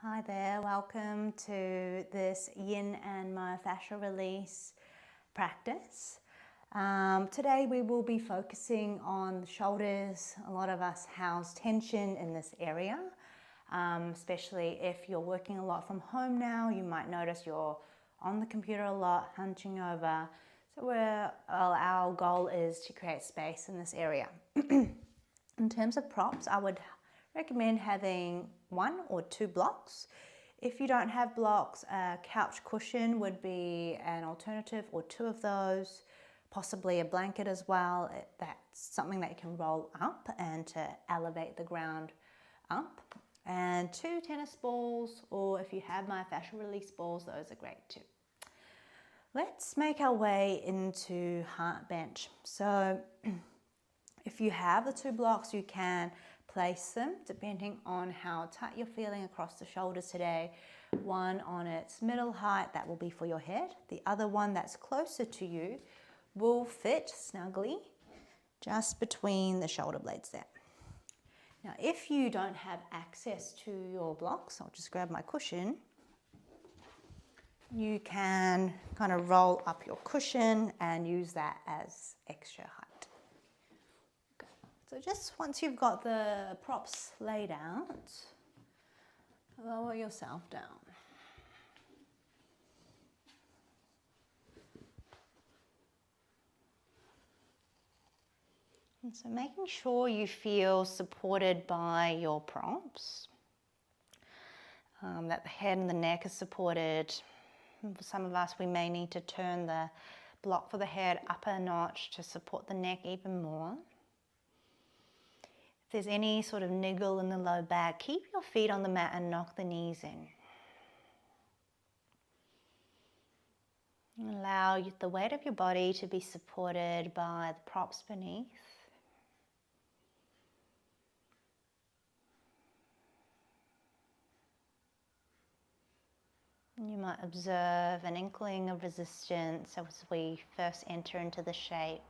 Hi there, welcome to this yin and myofascial release practice. Today we will be focusing on the shoulders. A lot of us house tension in this area, especially if you're working a lot from home now. You might notice you're on the computer a lot, hunching over. So our goal is to create space in this area. In terms of props, I would recommend having 1 or 2 blocks. If you don't have blocks, a couch cushion would be an alternative, or 2 of those, possibly a blanket as well. That's something that you can roll up and to elevate the ground up. And 2 tennis balls, or if you have myofascial release balls, those are great too. Let's make our way into heart bench. So if you have the 2 blocks, you can place them depending on how tight you're feeling across the shoulders today. One on its middle height, that will be for your head. The other one that's closer to you will fit snugly just between the shoulder blades there. Now, if you don't have access to your blocks, I'll just grab my cushion. You can kind of roll up your cushion and use that as extra height. So just once you've got the props laid out, lower yourself down. And so making sure you feel supported by your props, that the head and the neck is supported. And for some of us, we may need to turn the block for the head up a notch to support the neck even more. If there's any sort of niggle in the low back, keep your feet on the mat and knock the knees in. And allow the weight of your body to be supported by the props beneath. You might observe an inkling of resistance as we first enter into the shape.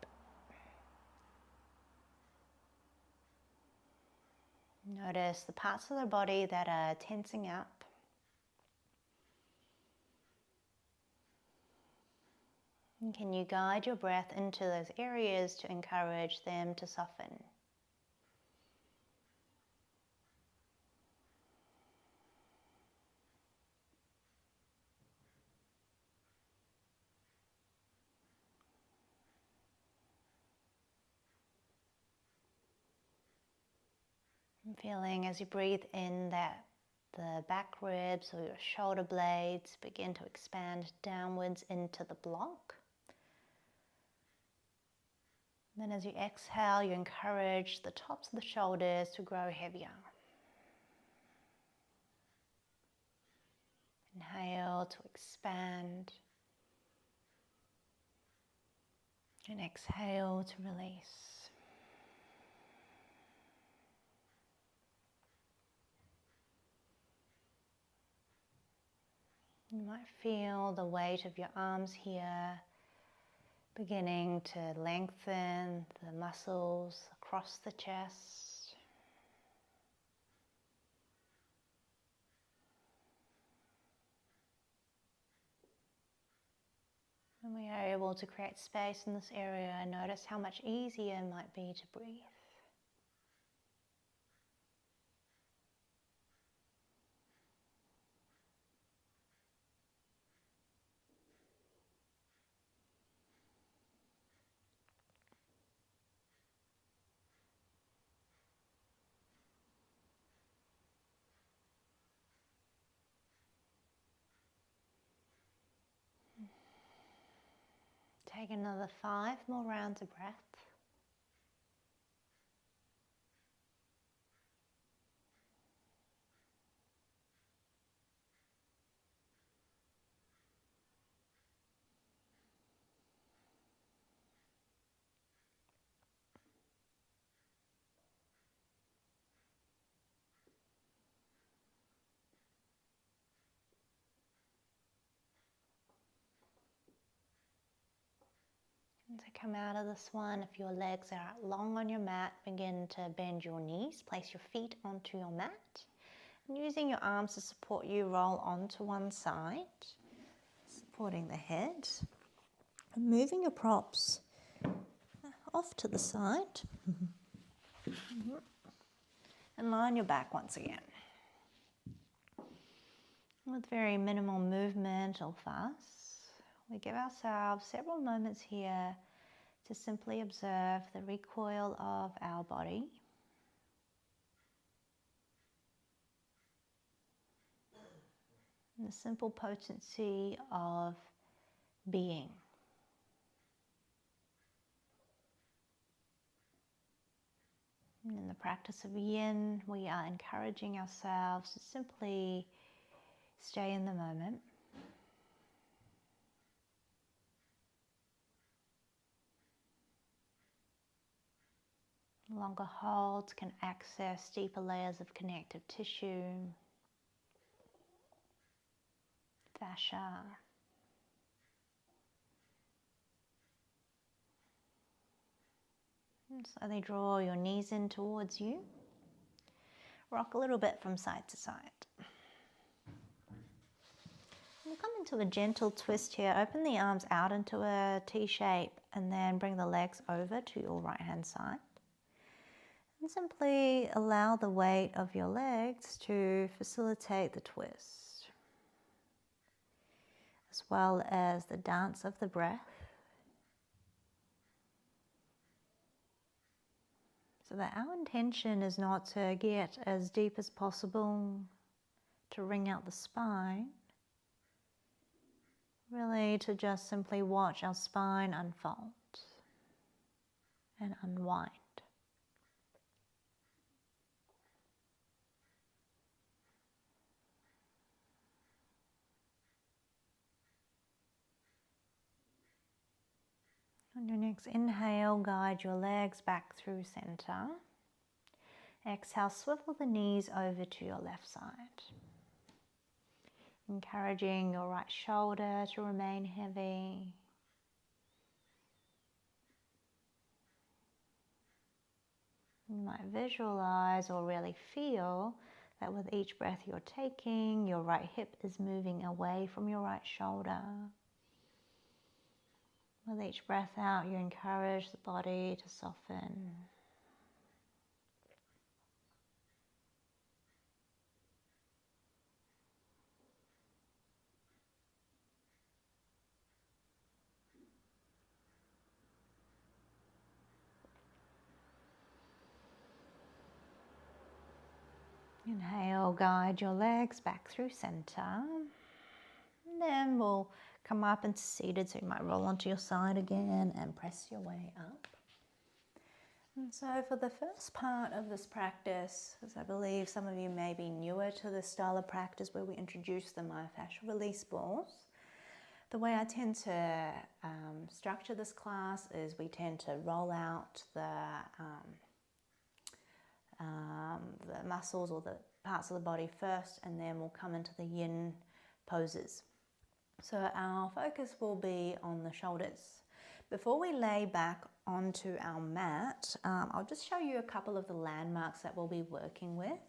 Notice the parts of the body that are tensing up. And can you guide your breath into those areas to encourage them to soften? And feeling as you breathe in that the back ribs or your shoulder blades begin to expand downwards into the block. Then as you exhale, you encourage the tops of the shoulders to grow heavier. Inhale to expand. And exhale to release. You might feel the weight of your arms here beginning to lengthen the muscles across the chest. And we are able to create space in this area and notice how much easier it might be to breathe. Take another 5 more rounds of breath. And to come out of this one, if your legs are long on your mat, begin to bend your knees. Place your feet onto your mat. Using your arms to support you, roll onto one side, supporting the head. And moving your props off to the side. And lie on your back once again. With very minimal movement or fuss, we give ourselves several moments here to simply observe the recoil of our body. And the simple potency of being. In the practice of yin, we are encouraging ourselves to simply stay in the moment. Longer holds can access deeper layers of connective tissue, fascia. And slowly draw your knees in towards you. Rock a little bit from side to side. We'll come into a gentle twist here. Open the arms out into a T shape and then bring the legs over to your right hand side. And simply allow the weight of your legs to facilitate the twist, as well as the dance of the breath. So that our intention is not to get as deep as possible, to wring out the spine, really to just simply watch our spine unfold and unwind. On your next inhale, guide your legs back through center. Exhale, swivel the knees over to your left side. Encouraging your right shoulder to remain heavy. You might visualize or really feel that with each breath you're taking, your right hip is moving away from your right shoulder. With each breath out, you encourage the body to soften. Inhale, guide your legs back through center. And then we'll come up into seated, so you might roll onto your side again and press your way up. And so for the first part of this practice, as I believe some of you may be newer to this style of practice where we introduce the myofascial release balls, the way I tend to structure this class is we tend to roll out the muscles or the parts of the body first, and then we'll come into the yin poses. So our focus will be on the shoulders. Before we lay back onto our mat, I'll just show you a couple of the landmarks that we'll be working with.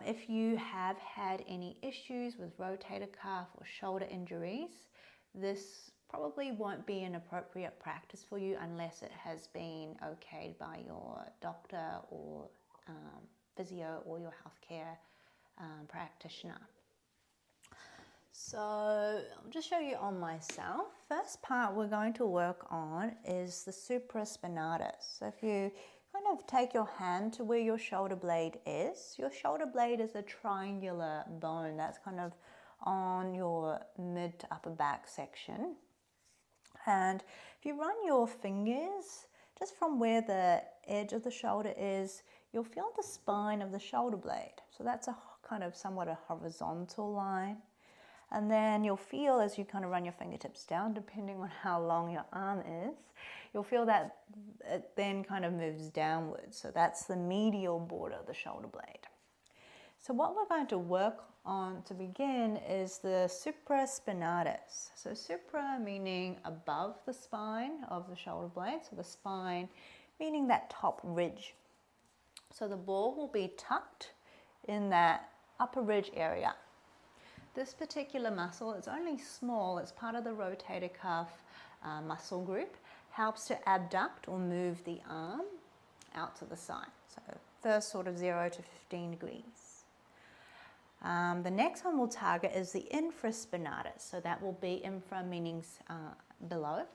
If you have had any issues with rotator cuff or shoulder injuries, this probably won't be an appropriate practice for you unless it has been okayed by your doctor or physio or your healthcare practitioner. So I'll just show you on myself. First part we're going to work on is the supraspinatus. So if you kind of take your hand to where your shoulder blade is a triangular bone that's kind of on your mid to upper back section. And if you run your fingers just from where the edge of the shoulder is, you'll feel the spine of the shoulder blade. So that's a kind of somewhat a horizontal line. And then you'll feel as you kind of run your fingertips down, depending on how long your arm is, you'll feel that it then kind of moves downwards. So that's the medial border of the shoulder blade. So what we're going to work on to begin is the supraspinatus. So supra meaning above the spine of the shoulder blade. So the spine meaning that top ridge. So the ball will be tucked in that upper ridge area. This particular muscle is only small, it's part of the rotator cuff muscle group, helps to abduct or move the arm out to the side. So first sort of 0 to 15 degrees. The next one we'll target is the infraspinatus. So that will be infra meaning below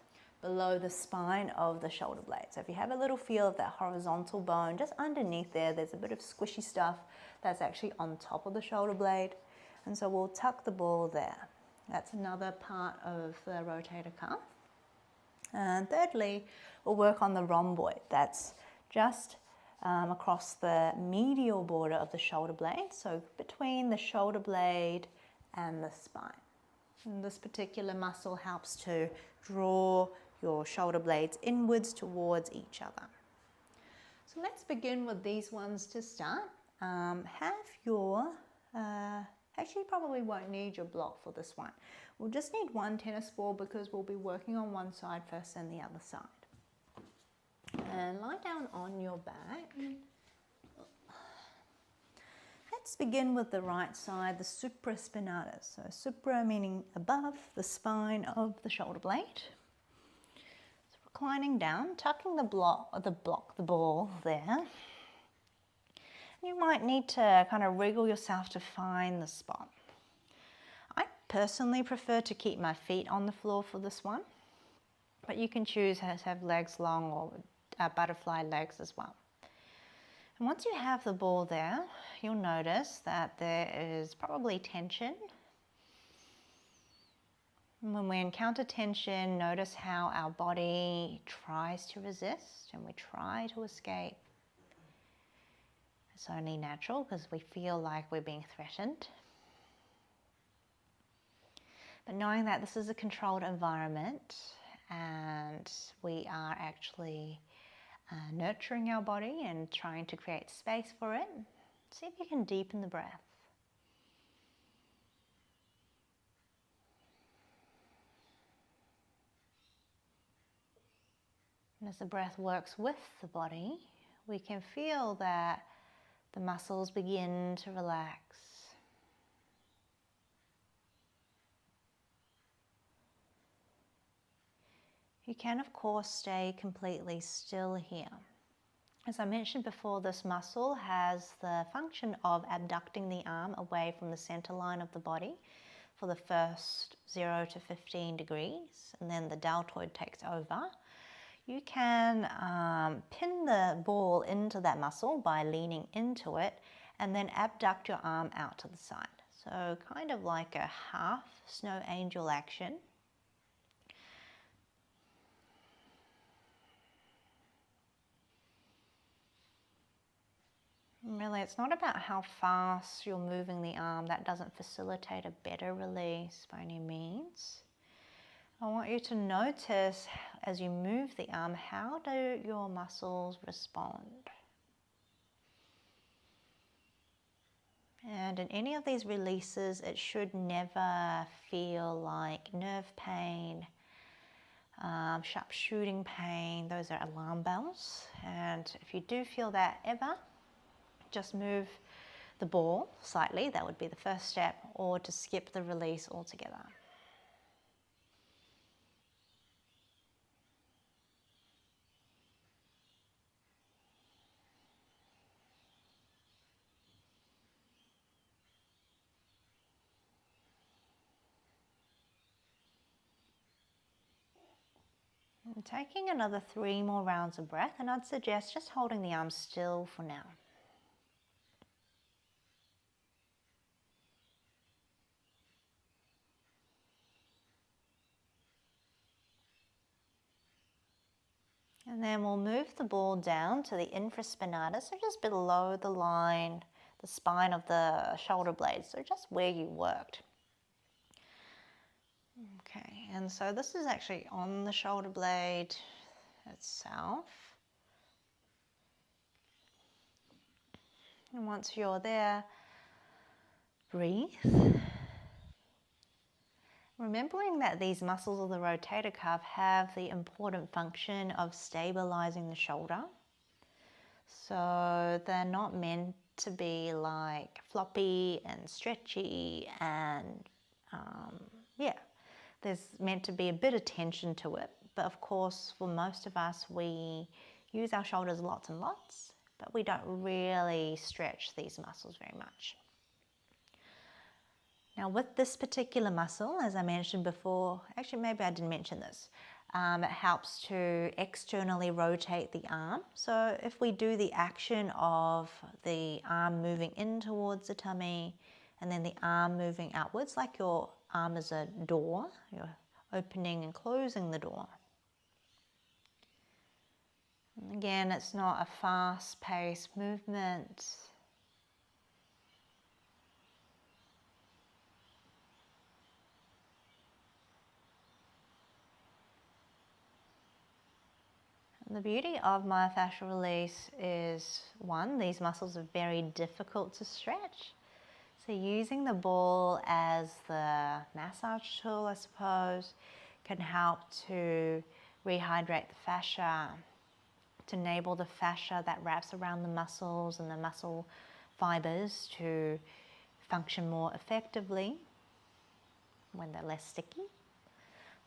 the spine of the shoulder blade. So if you have a little feel of that horizontal bone, just underneath there's a bit of squishy stuff that's actually on top of the shoulder blade. And so we'll tuck the ball there. That's another part of the rotator cuff. And thirdly, we'll work on the rhomboid. That's just across the medial border of the shoulder blade, so between the shoulder blade and the spine. And this particular muscle helps to draw your shoulder blades inwards towards each other. So let's begin with these ones to start. Have your actually, you probably won't need your block for this one. We'll just need one tennis ball because we'll be working on one side first and the other side. And lie down on your back. Let's begin with the right side, the supraspinatus. So supra meaning above the spine of the shoulder blade. So reclining down, tucking the ball there. You might need to kind of wriggle yourself to find the spot. I personally prefer to keep my feet on the floor for this one, but you can choose to have legs long or butterfly legs as well. And once you have the ball there, you'll notice that there is probably tension. And when we encounter tension, notice how our body tries to resist and we try to escape. It's only natural because we feel like we're being threatened. But knowing that this is a controlled environment and we are actually nurturing our body and trying to create space for it, see if you can deepen the breath. And as the breath works with the body, we can feel that the muscles begin to relax. You can, of course, stay completely still here. As I mentioned before, this muscle has the function of abducting the arm away from the center line of the body for the first 0 to 15 degrees, and then the deltoid takes over. You can pin the ball into that muscle by leaning into it and then abduct your arm out to the side. So kind of like a half snow angel action. Really, it's not about how fast you're moving the arm. That doesn't facilitate a better release by any means. I want you to notice as you move the arm, how do your muscles respond? And in any of these releases, it should never feel like nerve pain, sharp shooting pain. Those are alarm bells. And if you do feel that ever, just move the ball slightly. That would be the first step, or to skip the release altogether. And taking another 3 more rounds of breath, and I'd suggest just holding the arm still for now. And then we'll move the ball down to the infraspinatus, so just below the line, the spine of the shoulder blade, so just where you worked. Okay, and so this is actually on the shoulder blade itself. And once you're there, breathe. Remembering that these muscles of the rotator cuff have the important function of stabilizing the shoulder. So they're not meant to be like floppy and stretchy and yeah, there's meant to be a bit of tension to it. But of course, for most of us, we use our shoulders lots and lots, but we don't really stretch these muscles very much. Now with this particular muscle, as I mentioned before, actually maybe I didn't mention this, it helps to externally rotate the arm. So if we do the action of the arm moving in towards the tummy and then the arm moving outwards, like your arm is a door, you're opening and closing the door. And again, it's not a fast-paced movement. The beauty of myofascial release is, one, these muscles are very difficult to stretch. So using the ball as the massage tool, I suppose, can help to rehydrate the fascia, to enable the fascia that wraps around the muscles and the muscle fibers to function more effectively when they're less sticky.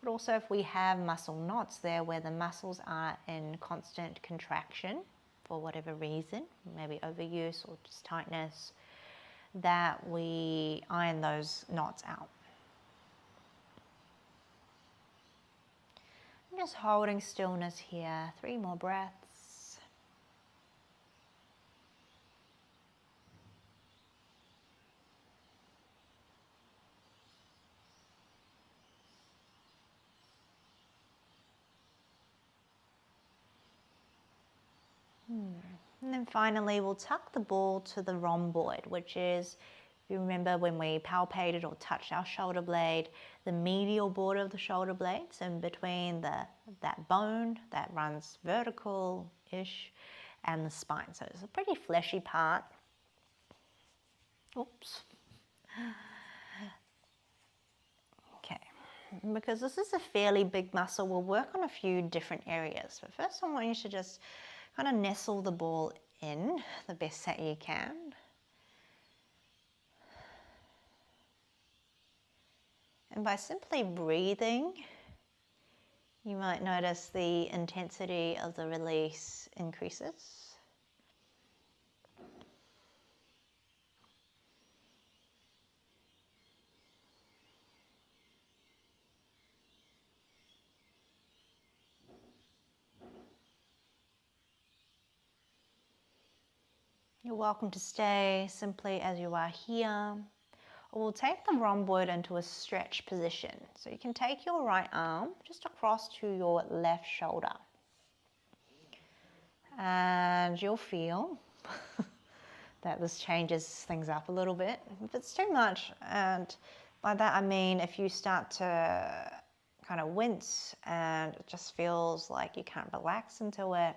But also if we have muscle knots there where the muscles are in constant contraction for whatever reason, maybe overuse or just tightness, that we iron those knots out. I'm just holding stillness here, 3 more breaths. And then finally, we'll tuck the ball to the rhomboid, which is, if you remember when we palpated or touched our shoulder blade, the medial border of the shoulder blade, so in between that bone that runs vertical-ish and the spine. So it's a pretty fleshy part. Oops. Okay, because this is a fairly big muscle, we'll work on a few different areas. But first I want you to just kind of nestle the ball in the best that you can. And by simply breathing, you might notice the intensity of the release increases. You're welcome to stay simply as you are here. Or we'll take the rhomboid into a stretch position. So you can take your right arm just across to your left shoulder. And you'll feel that this changes things up a little bit. If it's too much, and by that I mean if you start to kind of wince and it just feels like you can't relax into it,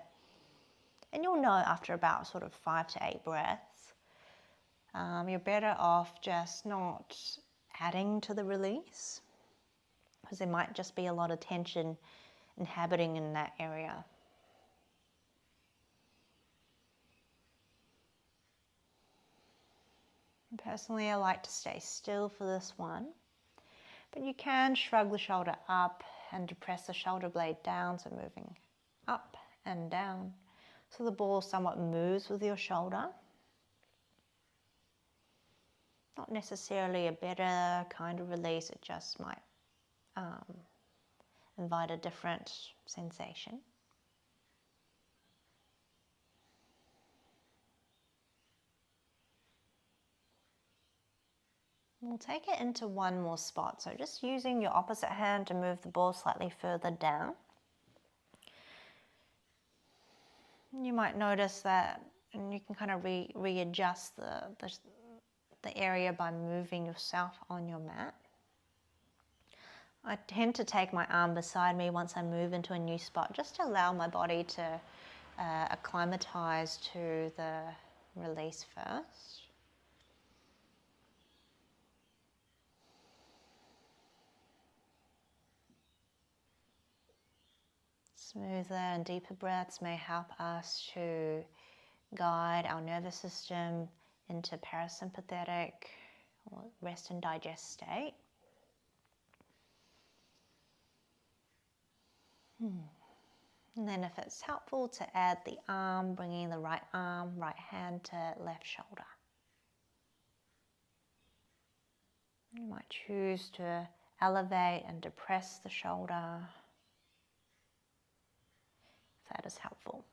and you'll know after about sort of 5 to 8 breaths, you're better off just not adding to the release, because there might just be a lot of tension inhabiting in that area. Personally, I like to stay still for this one, but you can shrug the shoulder up and depress the shoulder blade down, so moving up and down, so the ball somewhat moves with your shoulder. Not necessarily a better kind of release, it just might invite a different sensation. We'll take it into one more spot, so just using your opposite hand to move the ball slightly further down. You might notice that, and you can kind of readjust the area by moving yourself on your mat. I tend to take my arm beside me once I move into a new spot, just to allow my body to acclimatize to the release first. Smoother and deeper breaths may help us to guide our nervous system into parasympathetic or rest and digest state. And then if it's helpful to add the arm, bringing the right arm, right hand to left shoulder. You might choose to elevate and depress the shoulder, if that is helpful.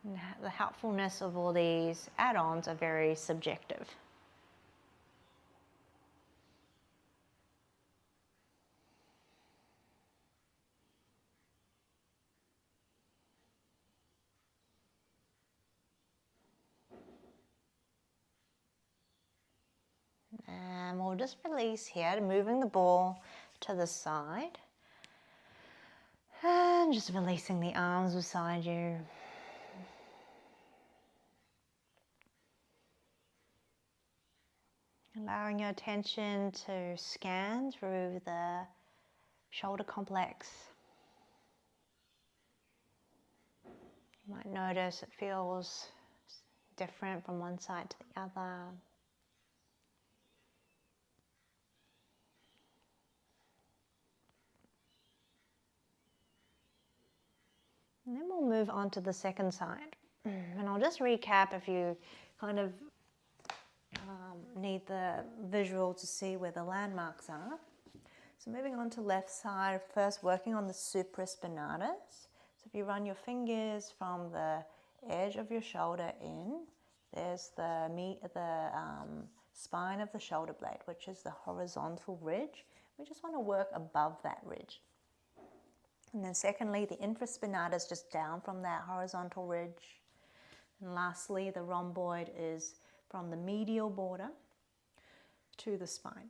And the helpfulness of all these add-ons are very subjective. And we'll just release here, moving the ball to the side. And just releasing the arms beside you. Allowing your attention to scan through the shoulder complex. You might notice it feels different from one side to the other. And then we'll move on to the second side. And I'll just recap if you kind of need the visual to see where the landmarks are. So moving on to left side, first working on the supraspinatus. So if you run your fingers from the edge of your shoulder in, there's the spine of the shoulder blade, which is the horizontal ridge. We just want to work above that ridge. And then secondly, the infraspinatus just down from that horizontal ridge. And lastly, the rhomboid is from the medial border to the spine.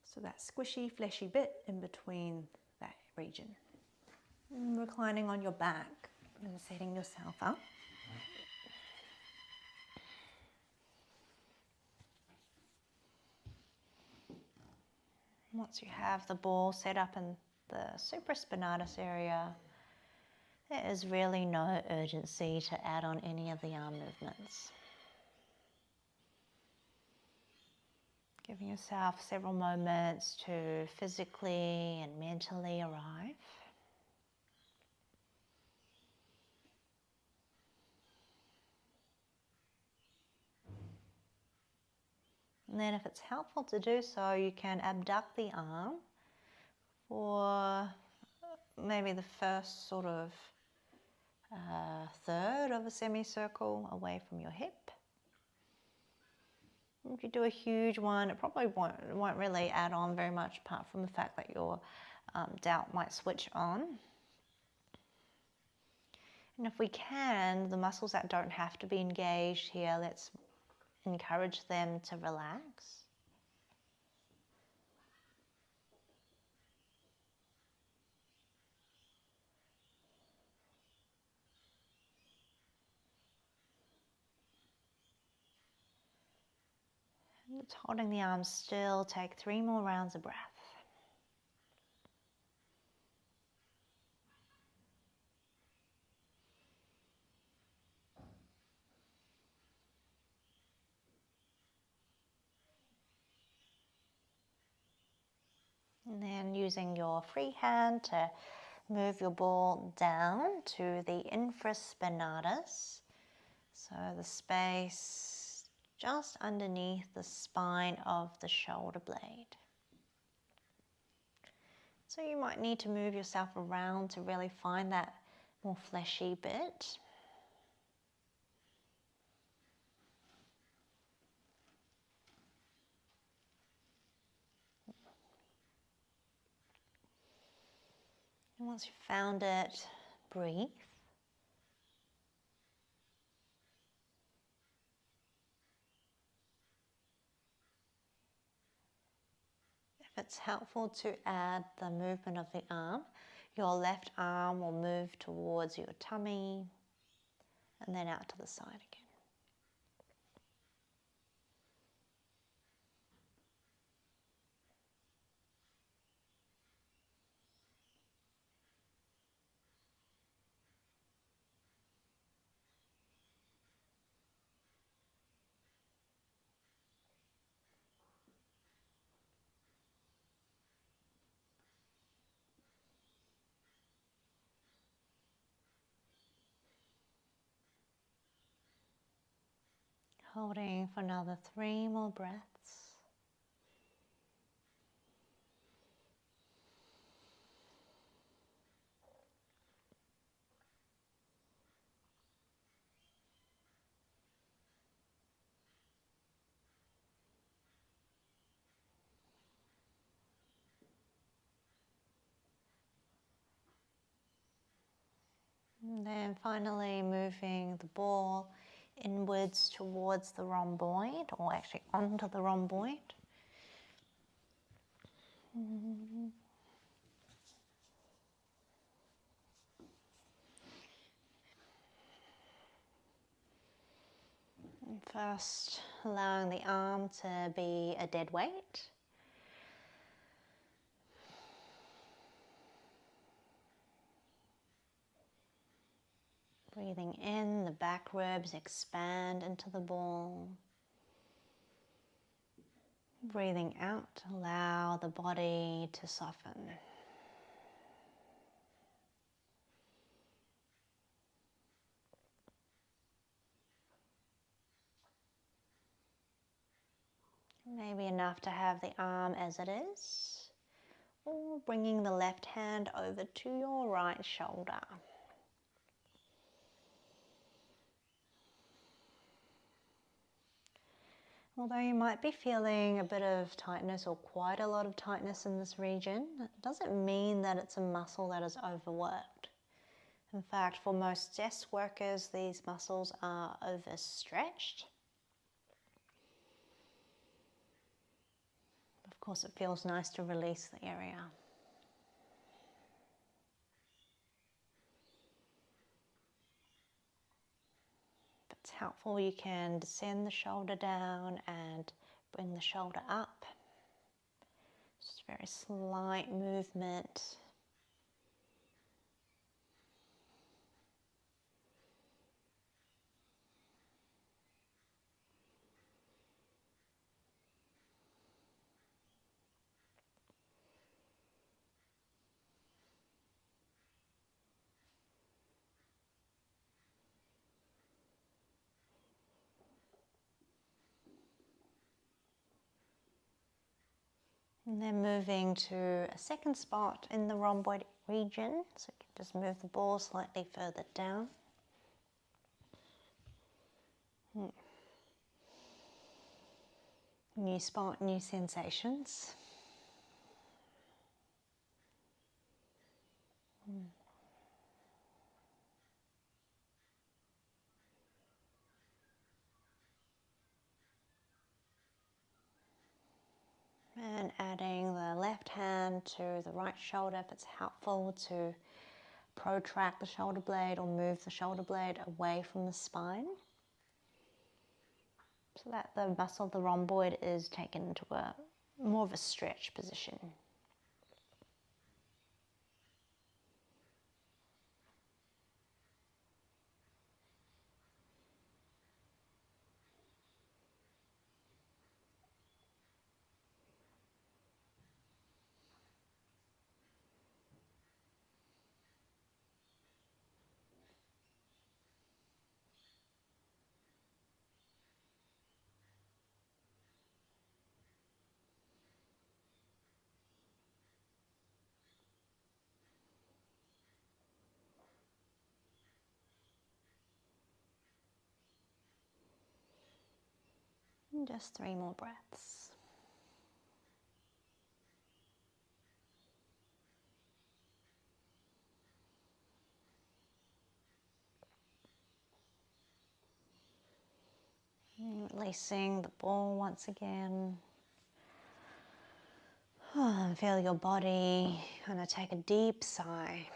So that squishy, fleshy bit in between that region. And reclining on your back and setting yourself up. Once you have the ball set up in the supraspinatus area, there is really no urgency to add on any of the arm movements. Giving yourself several moments to physically and mentally arrive. And then if it's helpful to do so, you can abduct the arm for maybe the first sort of third of a semicircle away from your hip. If you do a huge one, it probably won't really add on very much apart from the fact that your delt might switch on. And if we can, the muscles that don't have to be engaged here, let's encourage them to relax. And just holding the arms still, take 3 more rounds of breath. And then using your free hand to move your ball down to the infraspinatus. So the space just underneath the spine of the shoulder blade. So you might need to move yourself around to really find that more fleshy bit. And once you've found it, breathe. If it's helpful to add the movement of the arm, your left arm will move towards your tummy and then out to the side again. Holding for another 3 more breaths. And then finally moving the ball inwards towards the rhomboid, or actually onto the rhomboid. And first, allowing the arm to be a dead weight. Breathing in, the back ribs expand into the ball. Breathing out, allow the body to soften. Maybe enough to have the arm as it is, or bringing the left hand over to your right shoulder. Although you might be feeling a bit of tightness or quite a lot of tightness in this region, it doesn't mean that it's a muscle that is overworked. In fact, for most desk workers, these muscles are overstretched. Of course, it feels nice to release the area. If it's helpful, you can descend the shoulder down and bring the shoulder up. Just a very slight movement. And then moving to a second spot in the rhomboid region. So you can just move the ball slightly further down. New spot, new sensations. And adding the left hand to the right shoulder if it's helpful to protract the shoulder blade or move the shoulder blade away from the spine, so that the muscle of the rhomboid is taken into a more of a stretch position. And just 3 more breaths. And releasing the ball once again. And feel your body kind of take a deep sigh.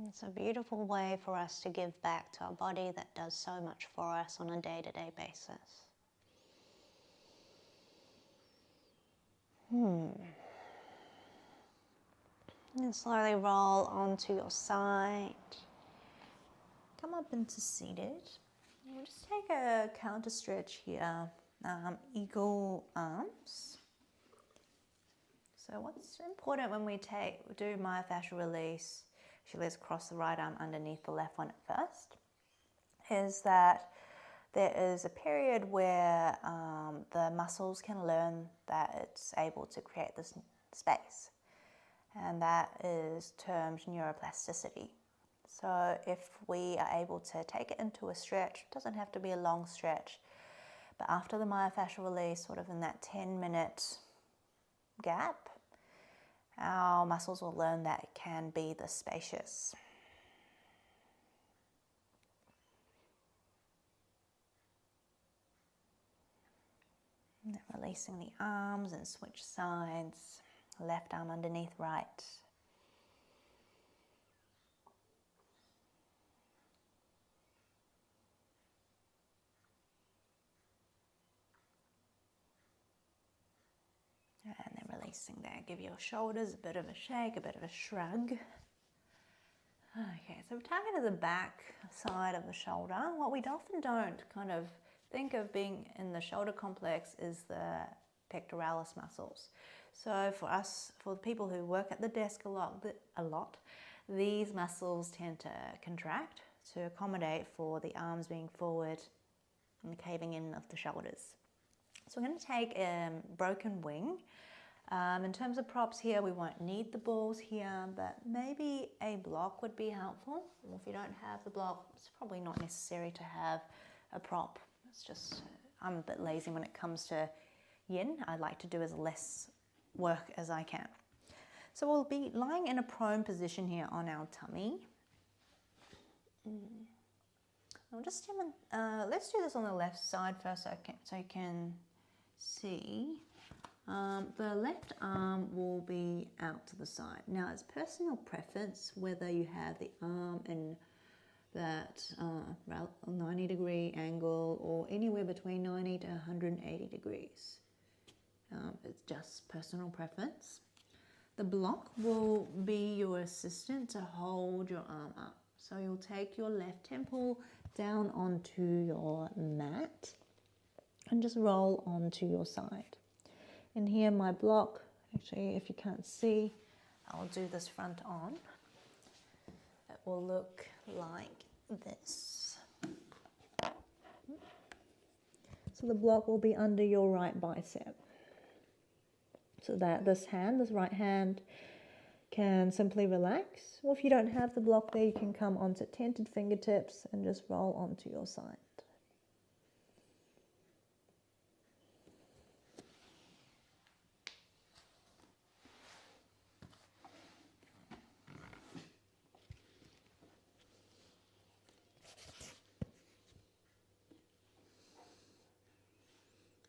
It's a beautiful way for us to give back to our body that does so much for us on a day-to-day basis. And slowly roll onto your side. Come up into seated. We'll just take a counter stretch here. Eagle arms. So what's important when we do myofascial release, actually let's cross the right arm underneath the left one at first, is that there is a period where the muscles can learn that it's able to create this space, and that is termed neuroplasticity. So if we are able to take it into a stretch, it doesn't have to be a long stretch, but after the myofascial release, sort of in that 10-minute gap, our muscles will learn that it can be this spacious. And then releasing the arms and switch sides, left arm underneath right. And then releasing there, give your shoulders a bit of a shake, a bit of a shrug. Okay, so we're targeting the back side of the shoulder. What we often don't kind of think of being in the shoulder complex is the pectoralis muscles. So for us, for the people who work at the desk a lot, these muscles tend to contract to accommodate for the arms being forward and the caving in of the shoulders. So we're going to take a broken wing. In terms of props here, we won't need the balls here, but maybe a block would be helpful. If you don't have the block, it's probably not necessary to have a prop. It's just, I'm a bit lazy when it comes to yin. I like to do as less work as I can. So we'll be lying in a prone position here on our tummy. I'll just let's do this on the left side first so you can see. The left arm will be out to the side. Now it's personal preference whether you have the arm in that 90-degree angle or anywhere between 90 to 180 degrees. It's just personal preference. The block will be your assistant to hold your arm up. So you'll take your left temple down onto your mat and just roll onto your side. And here my block, actually if you can't see, I'll do this front on. It will look like this. So the block will be under your right bicep. So that this right hand can simply relax. Or if you don't have the block there, you can come onto tented fingertips and just roll onto your side.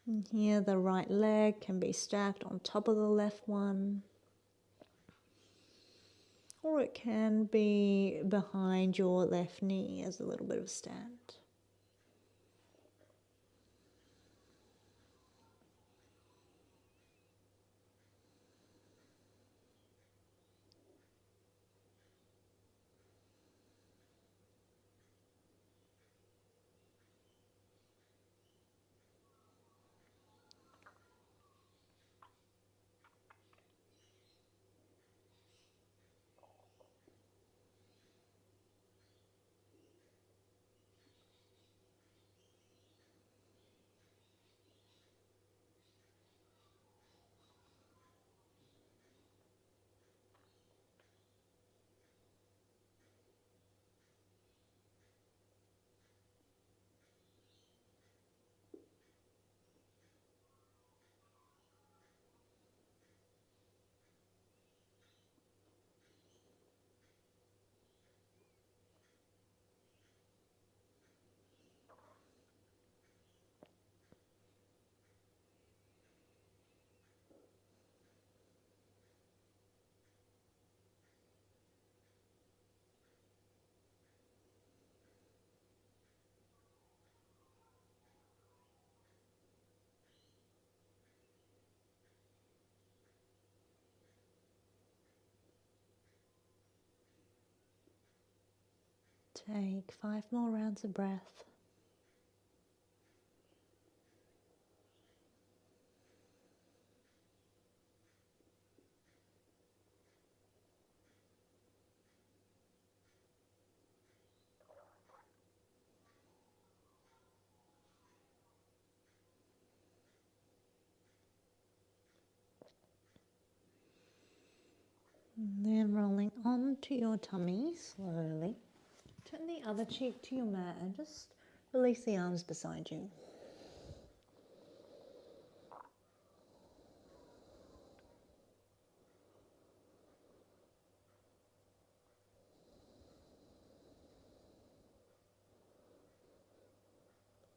And here the right leg can be stacked on top of the left one, or it can be behind your left knee as a little bit of a stand. Take 5 more rounds of breath. And then rolling onto your tummy slowly. Turn the other cheek to your mat and just release the arms beside you.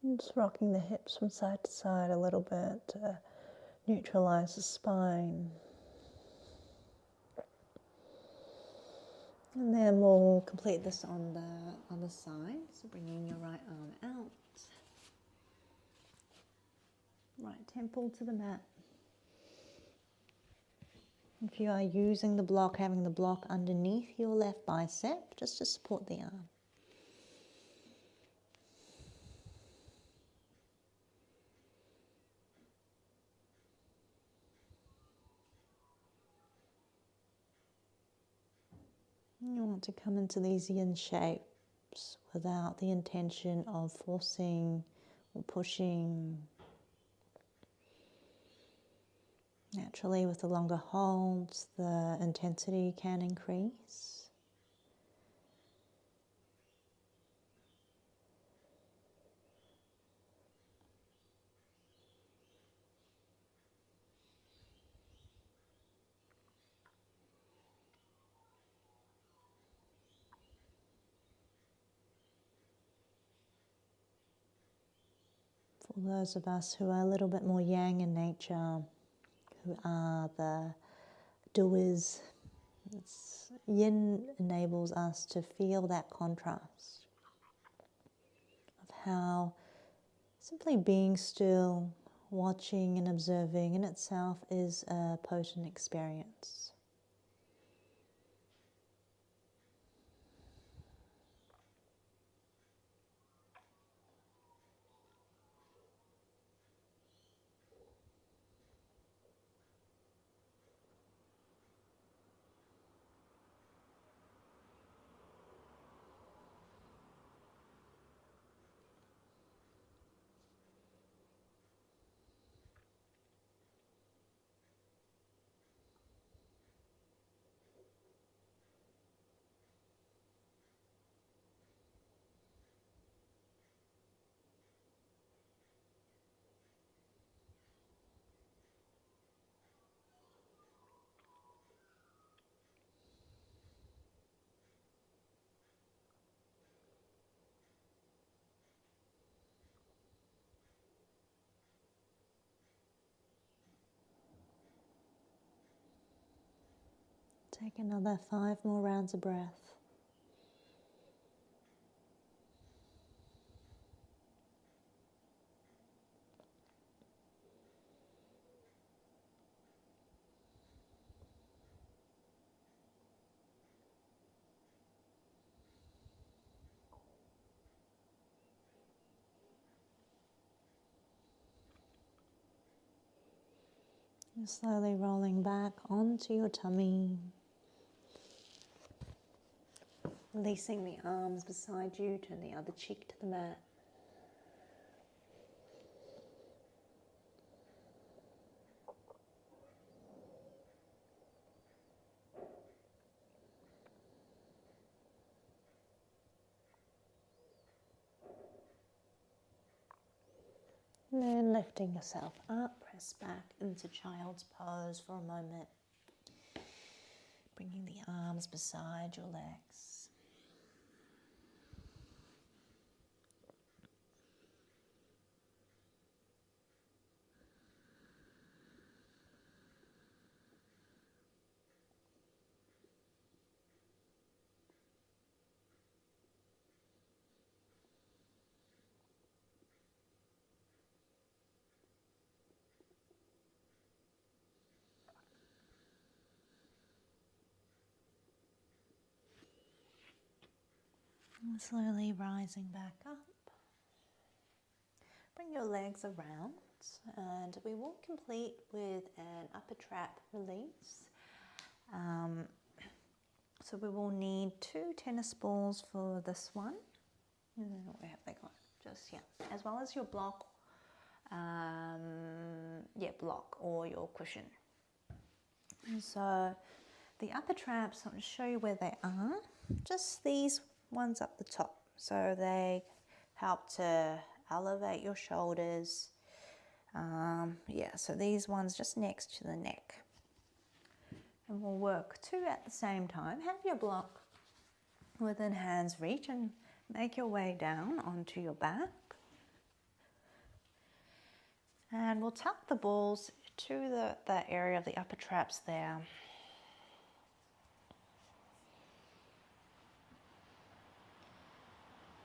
And just rocking the hips from side to side a little bit to neutralize the spine. And then we'll complete this on the other side. So bringing your right arm out. Right temple to the mat. If you are using the block, having the block underneath your left bicep, just to support the arm. You want to come into these yin shapes without the intention of forcing or pushing. Naturally, with the longer holds, the intensity can increase. For those of us who are a little bit more yang in nature, who are the doers, yin enables us to feel that contrast of how simply being still, watching and observing in itself is a potent experience. Take another 5 more rounds of breath. And slowly rolling back onto your tummy. Releasing the arms beside you, turn the other cheek to the mat. And then lifting yourself up, press back into child's pose for a moment. Bringing the arms beside your legs. And slowly rising back up. Bring your legs around and we will complete with an upper trap release. So we will need 2 tennis balls for this one. Where have they gone? Just here. As well as your block, block or your cushion. And so the upper traps, I'll just show you where they are. Just these ones up the top. So they help to elevate your shoulders. Yeah, so these ones just next to the neck. And we'll work two at the same time. Have your block within hand's reach and make your way down onto your back. And we'll tuck the balls to the area of the upper traps there.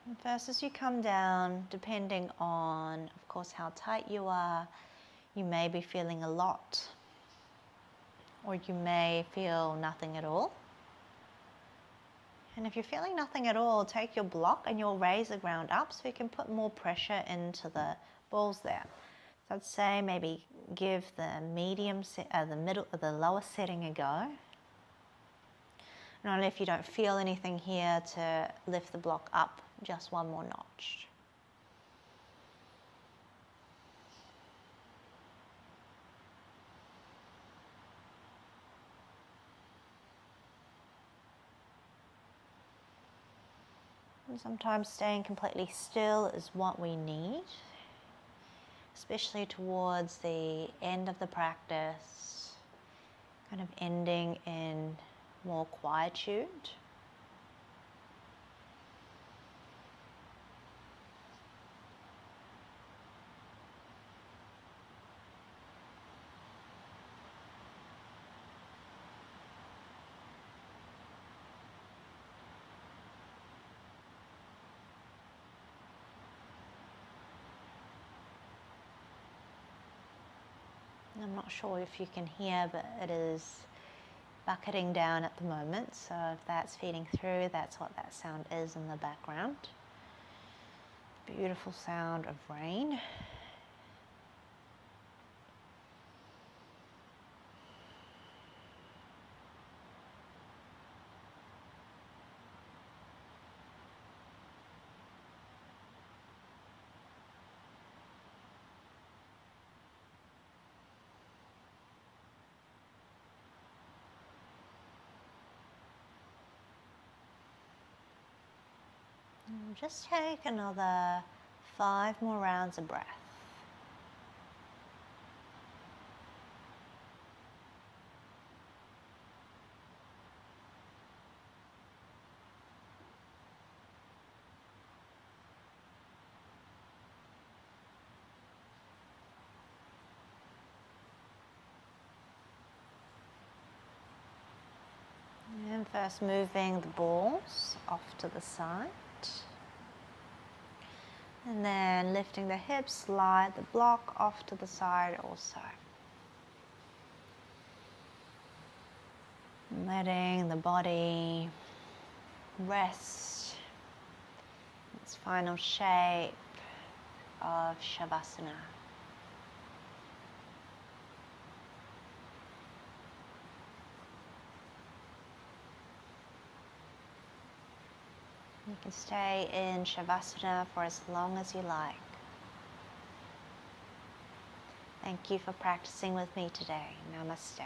And first, as you come down, depending on, of course, how tight you are, you may be feeling a lot, or you may feel nothing at all. And if you're feeling nothing at all, take your block and you'll raise the ground up so you can put more pressure into the balls there. So I'd say maybe give the the lower setting a go. And only if you don't feel anything here to lift the block up just one more notch. And sometimes staying completely still is what we need, especially towards the end of the practice, kind of ending in more quietude. I'm not sure if you can hear, but it is bucketing down at the moment. So if that's feeding through, that's what that sound is in the background. Beautiful sound of rain. And just take another 5 more rounds of breath. And first moving the balls off to the side. And then lifting the hips, slide the block off to the side also. Letting the body rest in its final shape of Shavasana. You can stay in Shavasana for as long as you like. Thank you for practicing with me today. Namaste.